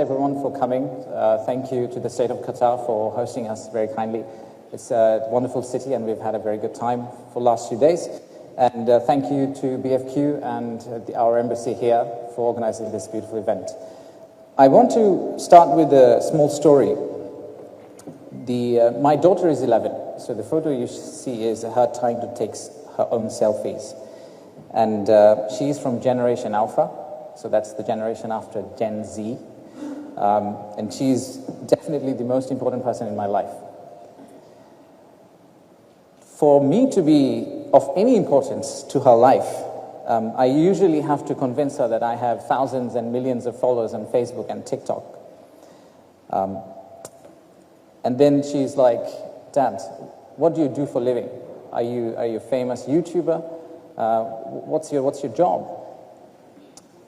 Everyone for coming. Thank you to the state of Qatar for hosting us very kindly. It's a wonderful city and we've had a very good time for the last few days. And thank you to BFQ and our embassy here for organizing this beautiful event. I want to start with a small story. My daughter is 11, so the photo you see is her trying to take her own selfies. And she's from Generation Alpha, so that's the generation after Gen Z. And she's definitely the most important person in my life. For me to be of any importance to her life, I usually have to convince her that I have thousands and millions of followers on Facebook and TikTok. And then she's like, "Dad, what do you do for a living? Are you a famous YouTuber? What's your job?"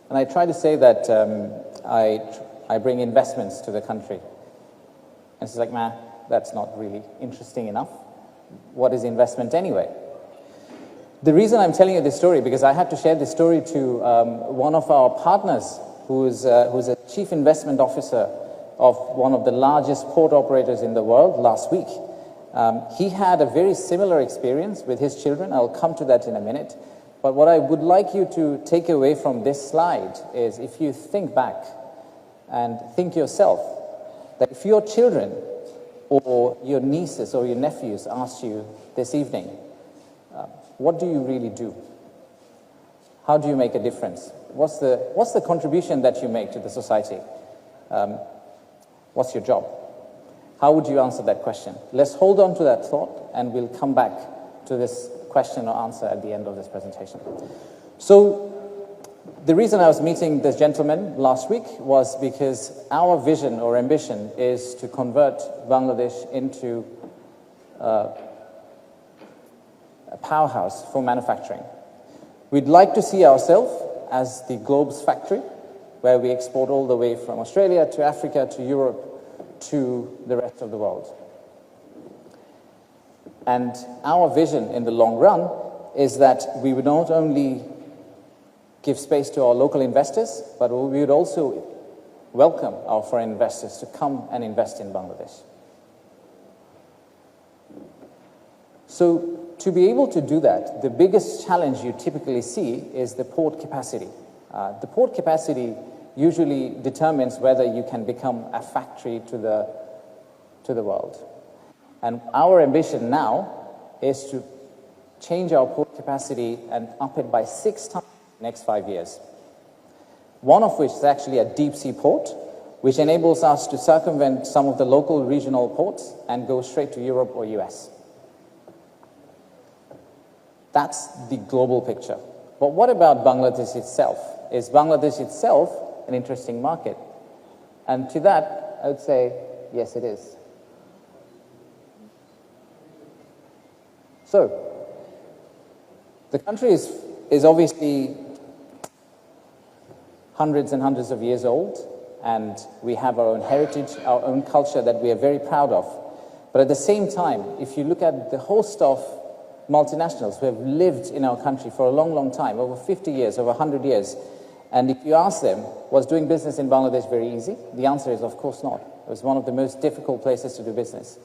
And I try to say that I bring investments to the country. And she's like, "Man, that's not really interesting enough. What is investment anyway?" The reason I'm telling you this story, because I had to share this story to one of our partners who's a chief investment officer of one of the largest port operators in the world last week. He had a very similar experience with his children. I'll come to that in a minute. But what I would like you to take away from this slide is, if you think back and think yourself, that if your children or your nieces or your nephews asked you this evening, what do you really do? How do you make a difference? What's the contribution that you make to the society? What's your job? How would you answer that question? Let's hold on to that thought and we'll come back to this question or answer at the end of this presentation. So, the reason I was meeting this gentleman last week was because our vision or ambition is to convert Bangladesh into a powerhouse for manufacturing. We'd like to see ourselves as the globe's factory, where we export all the way from Australia to Africa to Europe to the rest of the world. And our vision in the long run is that we would not only give space to our local investors, but we would also welcome our foreign investors to come and invest in Bangladesh. So, to be able to do that, the biggest challenge you typically see is the port capacity. The port capacity usually determines whether you can become a factory to the world. And our ambition now is to change our port capacity and up it by 6 times in the next 5 years. One of which is actually a deep sea port, which enables us to circumvent some of the local regional ports and go straight to Europe or US. That's the global picture. But what about Bangladesh itself? Is Bangladesh itself an interesting market? And to that, I would say, yes, it is. So, the country is obviously hundreds and hundreds of years old, and we have our own heritage, our own culture that we are very proud of. But at the same time, if you look at the host of multinationals who have lived in our country for a long, long time, over 50 years, over 100 years, and if you ask them, was doing business in Bangladesh very easy? The answer is, of course not. It was one of the most difficult places to do business.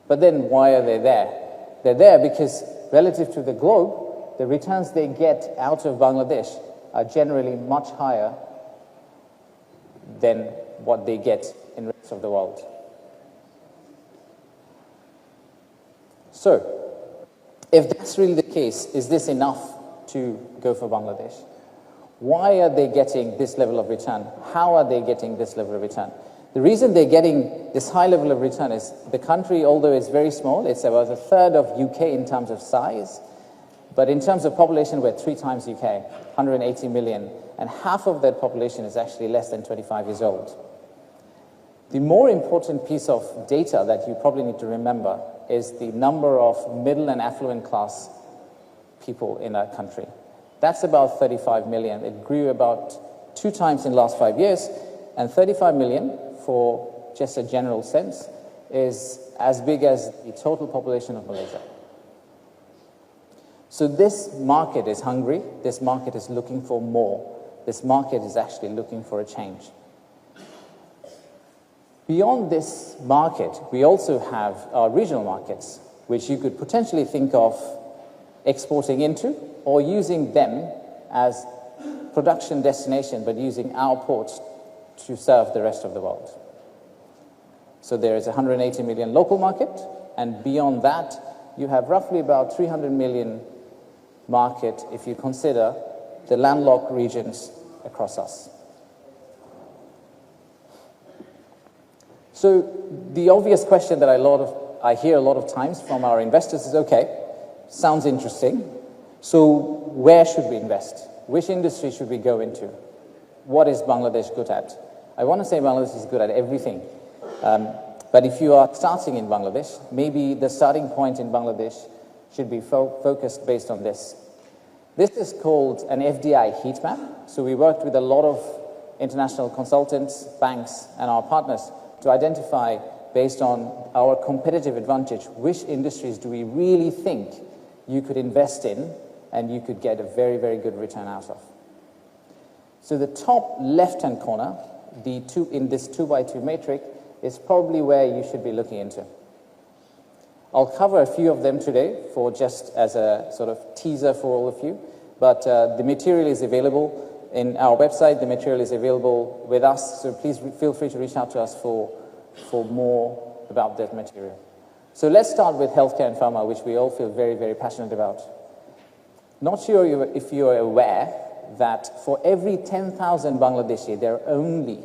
But then why are they there? They're there because relative to the globe, the returns they get out of Bangladesh are generally much higher than what they get in the rest of the world. So, if that's really the case, is this enough to go for Bangladesh? Why are they getting this level of return? How are they getting this level of return? The reason they're getting this high level of return is the country, although it's very small, it's about a third of UK in terms of size, but in terms of population, we're 3 times UK, 180 million, and half of that population is actually less than 25 years old. The more important piece of data that you probably need to remember is the number of middle and affluent class people in our country. That's about 35 million. It grew about 2 times in the last 5 years, and 35 million, for just a general sense, is as big as the total population of Malaysia. So this market is hungry, this market is looking for more, this market is actually looking for a change. Beyond this market, we also have our regional markets, which you could potentially think of exporting into or using them as production destination, but using our ports to serve the rest of the world. So there is a 180 million local market, and beyond that, you have roughly about 300 million market if you consider the landlocked regions across us. So the obvious question that I hear a lot of times from our investors is, okay, sounds interesting. So where should we invest? Which industry should we go into? What is Bangladesh good at? I want to say Bangladesh is good at everything. But if you are starting in Bangladesh, maybe the starting point in Bangladesh should be focused based on this. This is called an FDI heat map. So we worked with a lot of international consultants, banks, and our partners to identify, based on our competitive advantage, which industries do we really think you could invest in and you could get a very, very good return out of. So the top left-hand corner, in this 2x2 matrix, is probably where you should be looking into. I'll cover a few of them today for just as a sort of teaser for all of you, but the material is available in our website. The material is available with us, so please feel free to reach out to us for more about that material. So let's start with healthcare and pharma, which we all feel very, very passionate about. Not sure if you're aware that for every 10,000 Bangladeshi, there are only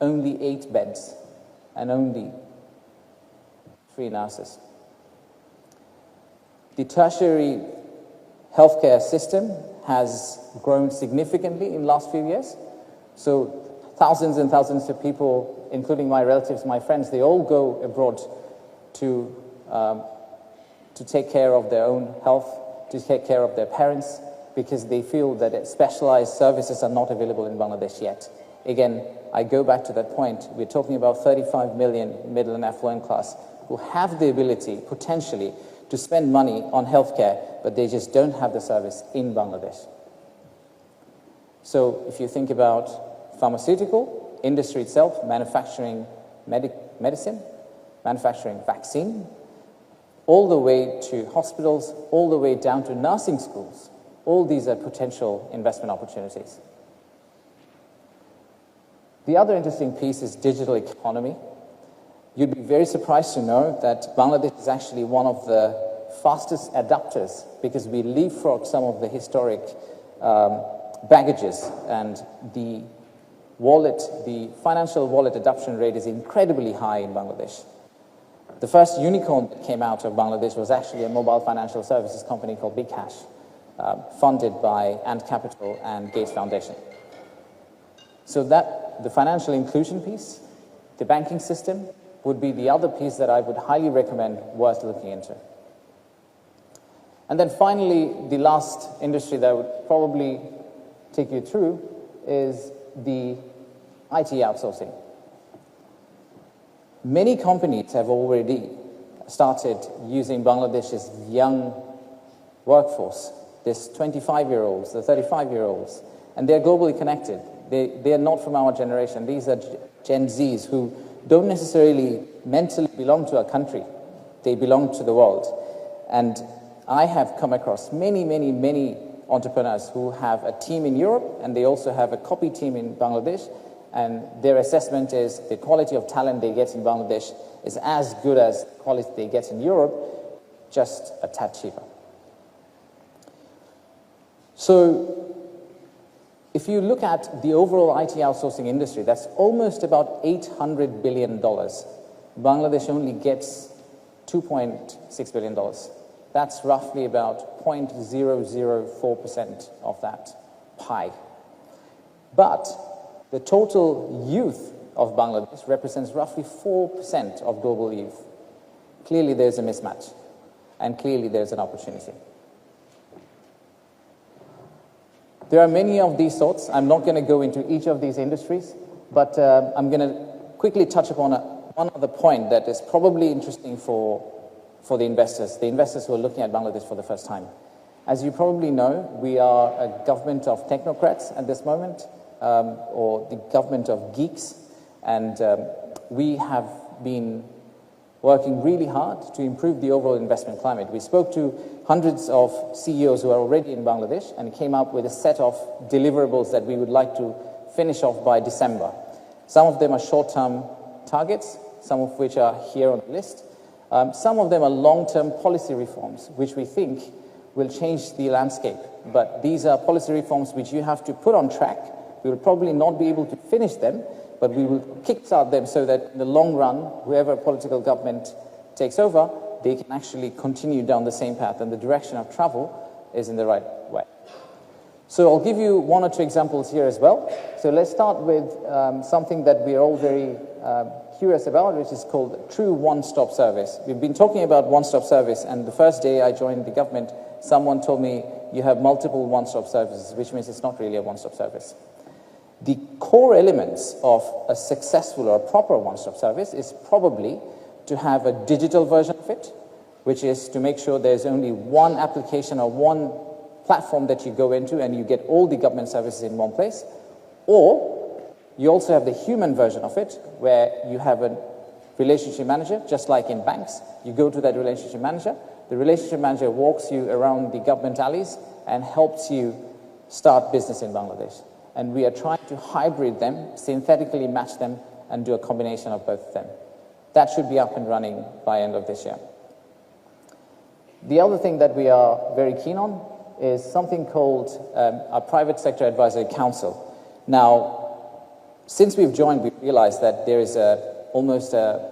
8 beds and only 3 nurses. The tertiary healthcare system has grown significantly in the last few years. So thousands and thousands of people, including my relatives, my friends, they all go abroad to take care of their own health, to take care of their parents, because they feel that specialized services are not available in Bangladesh yet. Again, I go back to that point. We're talking about 35 million middle and affluent class who have the ability, potentially, to spend money on healthcare, but they just don't have the service in Bangladesh. So if you think about pharmaceutical industry itself, manufacturing medicine, manufacturing vaccine, all the way to hospitals, all the way down to nursing schools, all these are potential investment opportunities. The other interesting piece is digital economy. You'd be very surprised to know that Bangladesh is actually one of the fastest adapters, because we leapfrog some of the historic baggages, and the financial wallet adoption rate is incredibly high in Bangladesh. The first unicorn that came out of Bangladesh was actually a mobile financial services company called bKash, funded by Ant Capital and Gates Foundation. So that the financial inclusion piece, the banking system, would be the other piece that I would highly recommend worth looking into. And then finally, the last industry that I would probably take you through is the IT outsourcing. Many companies have already started using Bangladesh's young workforce, this 25-year-olds, the 35-year-olds, and they're globally connected. They are not from our generation. These are Gen Zs who don't necessarily mentally belong to a country. They belong to the world. And I have come across many, many, many entrepreneurs who have a team in Europe, and they also have a copy team in Bangladesh, and their assessment is the quality of talent they get in Bangladesh is as good as the quality they get in Europe, just a tad cheaper. So if you look at the overall IT outsourcing industry, that's almost about $800 billion. Bangladesh only gets $2.6 billion. That's roughly about 0.004% of that pie. But the total youth of Bangladesh represents roughly 4% of global youth. Clearly there's a mismatch, and clearly there's an opportunity. There are many of these sorts. I'm not going to go into each of these industries, but I'm going to quickly touch upon one other point that is probably interesting for the investors who are looking at Bangladesh for the first time. As you probably know, we are a government of technocrats at this moment, or the government of geeks, and we have been working really hard to improve the overall investment climate. We spoke to hundreds of CEOs who are already in Bangladesh and came up with a set of deliverables that we would like to finish off by December. Some of them are short-term targets, some of which are here on the list. Some of them are long-term policy reforms, which we think will change the landscape. But these are policy reforms which you have to put on track. We will probably not be able to finish them, but we will kickstart them so that in the long run, whoever political government takes over, they can actually continue down the same path, and the direction of travel is in the right way. So I'll give you one or two examples here as well. So let's start with something that we are all very curious about, which is called true one-stop service. We've been talking about one-stop service, and the first day I joined the government, someone told me, you have multiple one-stop services, which means it's not really a one-stop service. The core elements of a successful or a proper one-stop service is probably to have a digital version of it, which is to make sure there's only one application or one platform that you go into and you get all the government services in one place. Or you also have the human version of it, where you have a relationship manager, just like in banks. You go to that relationship manager. The relationship manager walks you around the government alleys and helps you start business in Bangladesh. And we are trying to hybrid them, synthetically match them, and do a combination of both of them. That should be up and running by end of this year. The other thing that we are very keen on is something called a Private Sector Advisory Council. Now, since we've joined, we've realized that there is almost a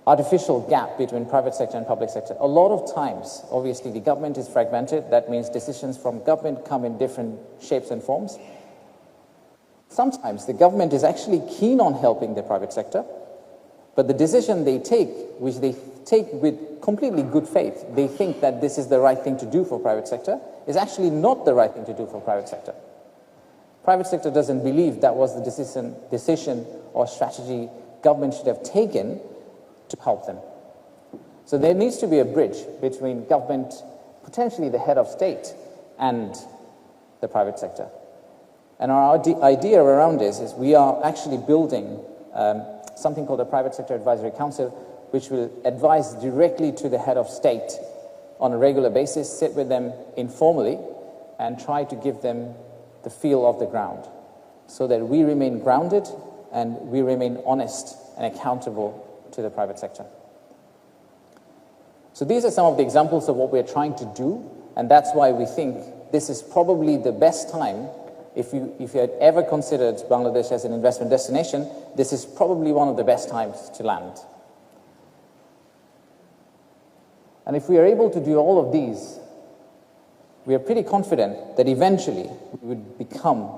artificial gap between private sector and public sector. A lot of times, obviously, the government is fragmented. That means decisions from government come in different shapes and forms. Sometimes the government is actually keen on helping the private sector, but the decision they take, which they take with completely good faith, they think that this is the right thing to do for private sector, is actually not the right thing to do for private sector. Private sector doesn't believe that was the decision or strategy government should have taken to help them. So there needs to be a bridge between government, potentially the head of state, and the private sector. And our idea around this is we are actually building something called a Private Sector Advisory Council, which will advise directly to the head of state on a regular basis, sit with them informally, and try to give them the feel of the ground, so that we remain grounded and we remain honest and accountable to the private sector. So these are some of the examples of what we're trying to do, and that's why we think this is probably the best time. If you had ever considered Bangladesh as an investment destination, this is probably one of the best times to land. And if we are able to do all of these, we are pretty confident that eventually we would become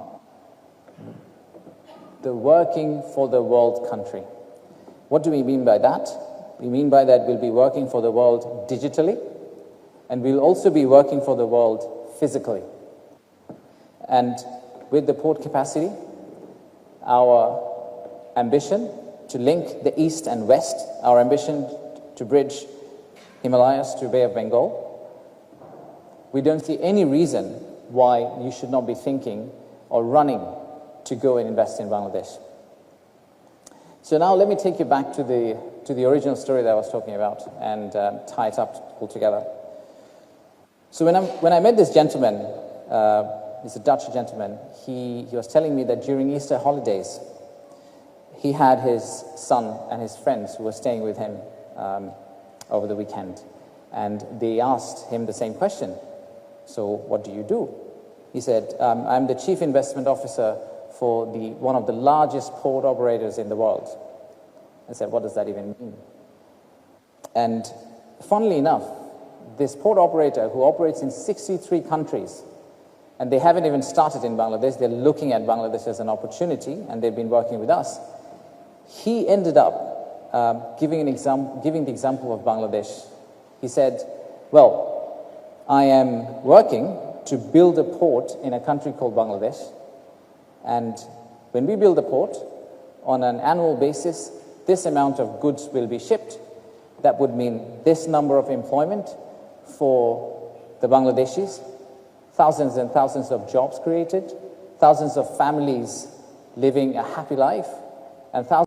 the working for the world country. What do we mean by that? We mean by that we'll be working for the world digitally, and we'll also be working for the world physically. And with the port capacity, our ambition to link the East and West, our ambition to bridge Himalayas to Bay of Bengal, we don't see any reason why you should not be thinking or running to go and invest in Bangladesh. So now let me take you back to the original story that I was talking about and tie it up all together. So when I met this gentleman, he's a Dutch gentleman, he was telling me that during Easter holidays, he had his son and his friends who were staying with him over the weekend. And they asked him the same question. So what do you do? He said, I'm the chief investment officer for one of the largest port operators in the world. I said, what does that even mean? And funnily enough, this port operator who operates in 63 countries, and they haven't even started in Bangladesh, they're looking at Bangladesh as an opportunity, and they've been working with us. He ended up giving the example of Bangladesh. He said, well, I am working to build a port in a country called Bangladesh, and when we build a port, on an annual basis, this amount of goods will be shipped. That would mean this number of employment for the Bangladeshis, thousands and thousands of jobs created, thousands of families living a happy life, and thousands